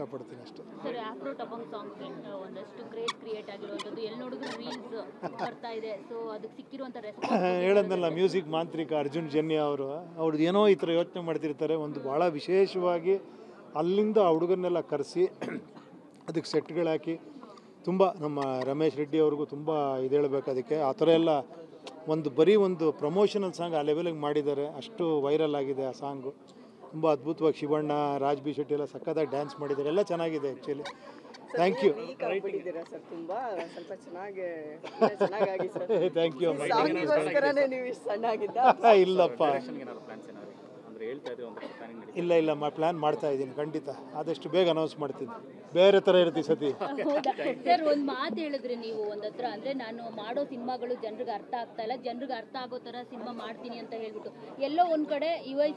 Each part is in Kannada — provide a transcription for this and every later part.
ಇಷ್ಟಪಡ್ತೀನಿ ಅಷ್ಟೇ. ಸರ್ ಆಫ್ರೋ ಟಪಂಗ್ ಸಾಂಗ್ಗೆ ಒಂದಷ್ಟು ಕ್ರೇಜ್ ಕ್ರಿಯೇಟ್ ಆಗಿರುವಂಥದ್ದು ಎಲ್ಲಿ ನೋಡಿದ್ರು ರೀಲ್ಸ್ ಬರ್ತಾ ಇದೆ. ಸೊ ಅದಕ್ಕೆ ಸಿಕ್ಕಿರುವಂಥ ರೆಸ್ಪಾನ್ಸ್ ಹೇಳೋದಲ್ಲ, ಮ್ಯೂಸಿಕ್ ಮಾಂತ್ರಿಕ ಅರ್ಜುನ್ ಜನ್ಯ ಅವ್ರದ್ದು ಏನೋ ಈ ಥರ ಯೋಚನೆ ಮಾಡ್ತಿರ್ತಾರೆ. ಒಂದು ಭಾಳ ವಿಶೇಷವಾಗಿ ಅಲ್ಲಿಂದ ಆ ಹುಡುಗನ್ನೆಲ್ಲ ಕರೆಸಿ ಅದಕ್ಕೆ ಸೆಟ್ಗಳಾಕಿ ತುಂಬ ನಮ್ಮ ರಮೇಶ್ ರೆಡ್ಡಿ ಅವ್ರಿಗೂ ತುಂಬ ಇದು ಹೇಳಬೇಕು. ಅದಕ್ಕೆ ಆ ಥರ ಎಲ್ಲ ಬರೀ ಒಂದು ಪ್ರಮೋಷನಲ್ ಸಾಂಗ್ ಆ ಲೆವೆಲಿಗೆ ಮಾಡಿದ್ದಾರೆ. ಅಷ್ಟು ವೈರಲ್ ಆಗಿದೆ ಆ ಸಾಂಗು. ತುಂಬ ಅದ್ಭುತವಾಗಿ ಶಿವಣ್ಣ, ರಾಜ್ ಬಿ ಶೆಟ್ಟಿ ಎಲ್ಲ ಸಕ್ಕತ್ತಾಗಿ ಡ್ಯಾನ್ಸ್ ಮಾಡಿದ್ದಾರೆ. ಎಲ್ಲ ಚೆನ್ನಾಗಿದೆ actually. Thank you. Thank you. ಇಲ್ಲಪ್ಪ, ಇಲ್ಲ ಪ್ಲ್ಯಾನ್ ಮಾಡ್ತಾ ಇದ್ದೀನಿ. ಖಂಡಿತ ಆದಷ್ಟು ಬೇಗ ಅನೌನ್ಸ್ ಮಾಡ್ತೀನಿ. ಬೇರೆ ಥರ ಇರುತ್ತೆ ಸತಿ. ಸರ್ ಒಂದು ಮಾತು ಹೇಳಿದ್ರೆ ನೀವು ಒಂದತ್ರ ಅಂದರೆ ನಾನು ಮಾಡೋ ಸಿನಿಮಾಗಳು ಜನರಿಗೆ ಅರ್ಥ ಆಗ್ತಾ ಇಲ್ಲ, ಜನರಿಗೆ ಅರ್ಥ ಆಗೋ ಥರ ಸಿನಿಮಾ ಮಾಡ್ತೀನಿ ಅಂತ ಹೇಳ್ಬಿಟ್ಟು ಎಲ್ಲೋ ಒಂದು ಕಡೆ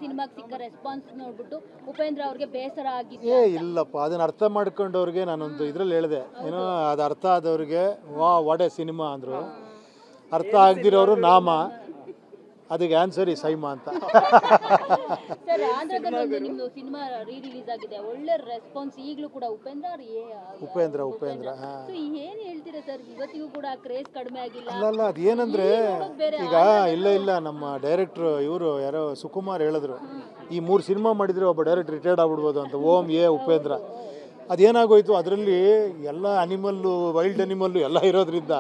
ಸಿನಿಮಾಗೆ ಸಿಕ್ಕ ರೆಸ್ಪಾನ್ಸ್ ನೋಡ್ಬಿಟ್ಟು ಉಪೇಂದ್ರ ಅವ್ರಿಗೆ ಬೇಸರ ಆಗಿದೆ. ಇಲ್ಲಪ್ಪ, ಅದನ್ನು ಅರ್ಥ ಮಾಡ್ಕೊಂಡವ್ರಿಗೆ ನಾನೊಂದು ಇದರಲ್ಲಿ ಹೇಳಿದೆ, ಏನೋ ಅದು ಅರ್ಥ ಆದವ್ರಿಗೆ ವಾಟ್ ಎ ಸಿನಿಮಾ ಅಂದರು. ಅರ್ಥ ಆಗದಿರೋರು ನಾಮ, ಅದಕ್ಕೆ ಆನ್ಸರ್ ಈ ಸೈಮಾ ಅಂತ. ಸರ್ ಆಂಧ್ರದಲ್ಲಿ ನಿಮ್ದು ಸಿನಿಮಾ ರಿಲೀಸ್ ಆಗಿದೆ, ಒಳ್ಳೆ ರೆಸ್ಪಾನ್ಸ್ ಈಗಲೂ ಕೂಡ ಉಪೇಂದ್ರ ಏನ್ ಹೇಳ್ತೀರಾ ಸರ್? ಇವತ್ತಿಗೂ ಕೂಡ ಕ್ರೇಜ್ ಕಡಿಮೆ ಆಗಿಲ್ಲ. ಅಲ್ಲ ಅದೇನಂದ್ರೆ ಈಗ ಇಲ್ಲ ನಮ್ಮ ಡೈರೆಕ್ಟ್ರು ಇವರು ಯಾರೋ ಸುಕುಮಾರ್ ಹೇಳಿದ್ರು, ಈ 3 ಸಿನಿಮಾ ಮಾಡಿದ್ರೆ ಒಬ್ಬ ಡೈರೆಕ್ಟ್ ರಿಟೈರ್ಡ್ ಆಗ್ಬಿಡ್ಬೋದು ಅಂತ. ಓಂ ಉಪೇಂದ್ರ ಅದೇನಾಗೋಯ್ತು, ಅದರಲ್ಲಿ ಎಲ್ಲ ಅನಿಮಲ್ಲು, ವೈಲ್ಡ್ ಅನಿಮಲ್ಲು ಎಲ್ಲ ಇರೋದ್ರಿಂದ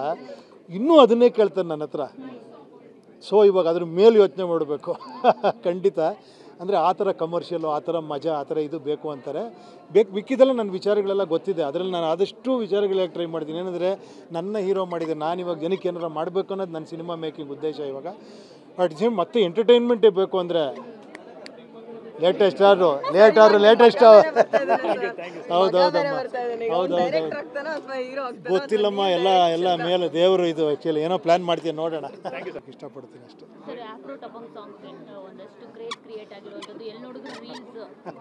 ಇನ್ನೂ ಅದನ್ನೇ ಕೇಳ್ತಾನೆ ನನ್ನ ಹತ್ರ. ಸೊ ಇವಾಗ ಅದ್ರ ಮೇಲೆ ಯೋಚನೆ ಮಾಡಬೇಕು ಖಂಡಿತ. ಅಂದರೆ ಆ ಥರ ಕಮರ್ಷಿಯಲ್ಲು, ಆ ಥರ ಮಜಾ, ಆ ಥರ ಇದು ಬೇಕು ಅಂತಾರೆ. ಮಿಕ್ಕಿದೆಲ್ಲ ನನ್ನ ವಿಚಾರಗಳೆಲ್ಲ ಗೊತ್ತಿದೆ. ಅದರಲ್ಲಿ ನಾನು ಆದಷ್ಟು ವಿಚಾರಗಳಿಗೆ ಟ್ರೈ ಮಾಡ್ತೀನಿ. ಏನಂದರೆ ನನ್ನ ಹೀರೋ ಮಾಡಿದೆ, ನಾನು ಇವಾಗ ಜನಕ್ಕೆ ಏನಾರ ಮಾಡಬೇಕು ಅನ್ನೋದು ನನ್ನ ಸಿನಿಮಾ ಮೇಕಿಂಗ್ ಉದ್ದೇಶ. ಇವಾಗ ಬಟ್ ಮತ್ತೆ ಎಂಟರ್ಟೈನ್ಮೆಂಟೇ ಬೇಕು ಅಂದರೆ ಲೇಟೆಸ್ಟ್ ಗೊತ್ತಿಲ್ಲಮ್ಮ. ಎಲ್ಲ ಮೇಲೆ ದೇವರು ಇದು ಆ್ಯಕ್ಚುಲಿ ಏನೋ ಪ್ಲ್ಯಾನ್ ಮಾಡ್ತೀನಿ, ನೋಡೋಣ. ಇಷ್ಟಪಡ್ತೀನಿ ಅಷ್ಟೇ. ಸರ್ ಆಫ್ರೋ ಟಪಂಗ್ ಸಾಂಗ್ಗೆ ಒಂದಷ್ಟು ಕ್ರೇಜ್ ಕ್ರಿಯೇಟ್ ಆಗಿರುವಂಥದ್ದು ಎಲ್ಲಿ ನೋಡಿದ್ರು ರೀಲ್ಸ್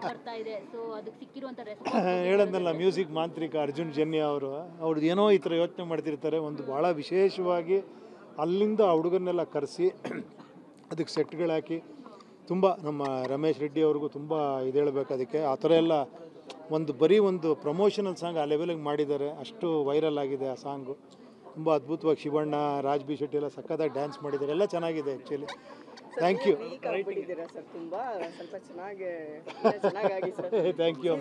ಬರ್ತಾ ಇದೆ. ಸೊ ಅದಕ್ಕೆ ಸಿಕ್ಕಿರುವಂಥ ರೆಸ್ಪಾನ್ಸ್ ಹೇಳೋದಲ್ಲ, ಮ್ಯೂಸಿಕ್ ಮಾಂತ್ರಿಕ ಅರ್ಜುನ್ ಜನ್ಯ ಅವ್ರದ್ದು ಏನೋ ಈ ಥರ ಯೋಚನೆ ಮಾಡ್ತಿರ್ತಾರೆ. ಒಂದು ಭಾಳ ವಿಶೇಷವಾಗಿ ಅಲ್ಲಿಂದ ಆ ಹುಡುಗನ್ನೆಲ್ಲ ಕರೆಸಿ ಅದಕ್ಕೆ ಸೆಟ್ಗಳಾಕಿ ತುಂಬ ನಮ್ಮ ರಮೇಶ್ ರೆಡ್ಡಿ ಅವ್ರಿಗೂ ತುಂಬ ಇದು ಹೇಳಬೇಕು. ಅದಕ್ಕೆ ಆ ಥರ ಎಲ್ಲ ಬರೀ ಒಂದು ಪ್ರಮೋಷನಲ್ ಸಾಂಗ್ ಆ ಲೆವೆಲಿಗೆ ಮಾಡಿದ್ದಾರೆ. ಅಷ್ಟು ವೈರಲ್ ಆಗಿದೆ ಆ ಸಾಂಗು. ತುಂಬ ಅದ್ಭುತವಾಗಿ ಶಿವಣ್ಣ, ರಾಜ್ ಬಿ ಶೆಟ್ಟಿ ಎಲ್ಲ ಸಕ್ಕತ್ತಾಗಿ ಡ್ಯಾನ್ಸ್ ಮಾಡಿದ್ದಾರೆ. ಎಲ್ಲ ಚೆನ್ನಾಗಿದೆ actually. Thank you. Thank you.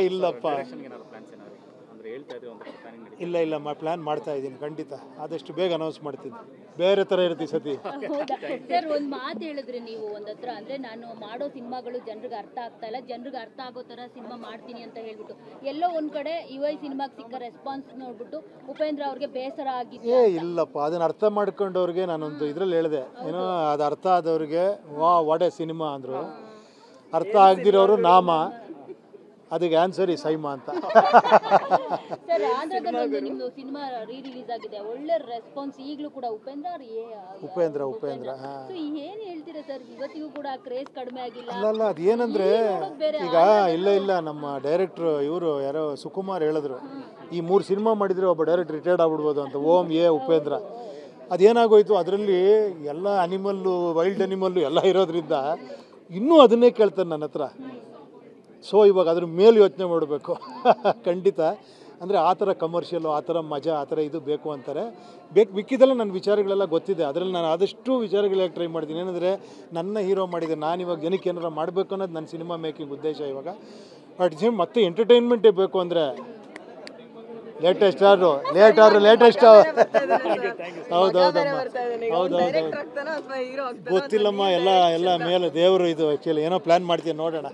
ಇಲ್ಲಪ್ಪ, ಇಲ್ಲ ಪ್ಲ್ಯಾನ್ ಮಾಡ್ತಾ ಇದ್ದೀನಿ. ಖಂಡಿತ ಆದಷ್ಟು ಬೇಗ ಅನೌನ್ಸ್ ಮಾಡ್ತೀನಿ. ಬೇರೆ ಥರ ಇರುತ್ತೆ ಸತಿ. ಸರ್ ಒಂದು ಮಾತು ಹೇಳಿದ್ರೆ ನೀವು ಒಂದತ್ರ ಅಂದರೆ ನಾನು ಮಾಡೋ ಸಿನಿಮಾಗಳು ಜನರಿಗೆ ಅರ್ಥ ಆಗ್ತಾ ಇಲ್ಲ, ಜನರಿಗೆ ಅರ್ಥ ಆಗೋ ಥರ ಸಿನಿಮಾ ಮಾಡ್ತೀನಿ ಅಂತ ಹೇಳ್ಬಿಟ್ಟು ಎಲ್ಲೋ ಒಂದು ಕಡೆ ಸಿನಿಮಾಗೆ ಸಿಕ್ಕ ರೆಸ್ಪಾನ್ಸ್ ನೋಡ್ಬಿಟ್ಟು ಉಪೇಂದ್ರ ಅವ್ರಿಗೆ ಬೇಸರ ಆಗಿದೆ. ಇಲ್ಲಪ್ಪ, ಅದನ್ನು ಅರ್ಥ ಮಾಡ್ಕೊಂಡವ್ರಿಗೆ ನಾನೊಂದು ಇದರಲ್ಲಿ ಹೇಳಿದೆ, ಏನೋ ಅದು ಅರ್ಥ ಆದವ್ರಿಗೆ ವಾಟ್ ಎ ಸಿನಿಮಾ ಅಂದರು. ಅರ್ಥ ಆಗದಿರೋರು ನಾಮ, ಅದಕ್ಕೆ ಆನ್ಸರ್ ಈ ಸೈಮಾ ಅಂತ. ಸರ್ ಆಂಧ್ರದಲ್ಲಿ ನಿಮ್ದು ಸಿನಿಮಾ ರಿಲೀಸ್ ಆಗಿದೆ, ಒಳ್ಳೆ ರೆಸ್ಪಾನ್ಸ್ ಈಗಲೂ ಕೂಡ ಉಪೇಂದ್ರ ಏನ್ ಹೇಳ್ತೀರಾ ಸರ್? ಇವತ್ತಿಗೂ ಕೂಡ ಕ್ರೇಜ್ ಕಡಿಮೆ ಆಗಿಲ್ಲ. ಅಲ್ಲ ಅದೇನಂದ್ರೆ ಈಗ ಇಲ್ಲ ನಮ್ಮ ಡೈರೆಕ್ಟ್ರು ಇವರು ಯಾರೋ ಸುಕುಮಾರ್ ಹೇಳಿದ್ರು, ಈ 3 ಸಿನಿಮಾ ಮಾಡಿದ್ರೆ ಒಬ್ಬ ಡೈರೆಕ್ಟ್ ರಿಟೈರ್ಡ್ ಆಗ್ಬಿಡ್ಬೋದು ಅಂತ. ಓಂ ಉಪೇಂದ್ರ ಅದೇನಾಗೋಯ್ತು, ಅದರಲ್ಲಿ ಎಲ್ಲ ಅನಿಮಲ್ಲು, ವೈಲ್ಡ್ ಅನಿಮಲ್ಲು ಎಲ್ಲ ಇರೋದ್ರಿಂದ ಇನ್ನೂ ಅದನ್ನೇ ಕೇಳ್ತಾನೆ ನನ್ನ ಹತ್ರ. ಸೊ ಇವಾಗ ಅದ್ರ ಮೇಲೆ ಯೋಚನೆ ಮಾಡಬೇಕು ಖಂಡಿತ. ಅಂದರೆ ಆ ಥರ ಕಮರ್ಷಿಯಲ್ಲು, ಆ ಥರ ಮಜಾ, ಆ ಥರ ಇದು ಬೇಕು ಅಂತಾರೆ. ಮಿಕ್ಕಿದೆಲ್ಲ ನನ್ನ ವಿಚಾರಗಳೆಲ್ಲ ಗೊತ್ತಿದೆ. ಅದರಲ್ಲಿ ನಾನು ಆದಷ್ಟು ವಿಚಾರಗಳಿಗೆ ಟ್ರೈ ಮಾಡ್ತೀನಿ. ಏನಂದರೆ ನನ್ನ ಹೀರೋ ಮಾಡಿದೆ, ನಾನು ಇವಾಗ ಜನಕ್ಕೆ ಏನಾರ ಮಾಡಬೇಕು ಅನ್ನೋದು ನನ್ನ ಸಿನಿಮಾ ಮೇಕಿಂಗ್ ಉದ್ದೇಶ. ಇವಾಗ ಬಟ್ ಮತ್ತೆ ಎಂಟರ್ಟೈನ್ಮೆಂಟೇ ಬೇಕು ಅಂದರೆ ಲೇಟೆಸ್ಟ್ ಗೊತ್ತಿಲ್ಲಮ್ಮ. ಎಲ್ಲ ಮೇಲೆ ದೇವರು ಇದು ಆ್ಯಕ್ಚುಲಿ ಏನೋ ಪ್ಲ್ಯಾನ್ ಮಾಡ್ತೀನಿ, ನೋಡೋಣ.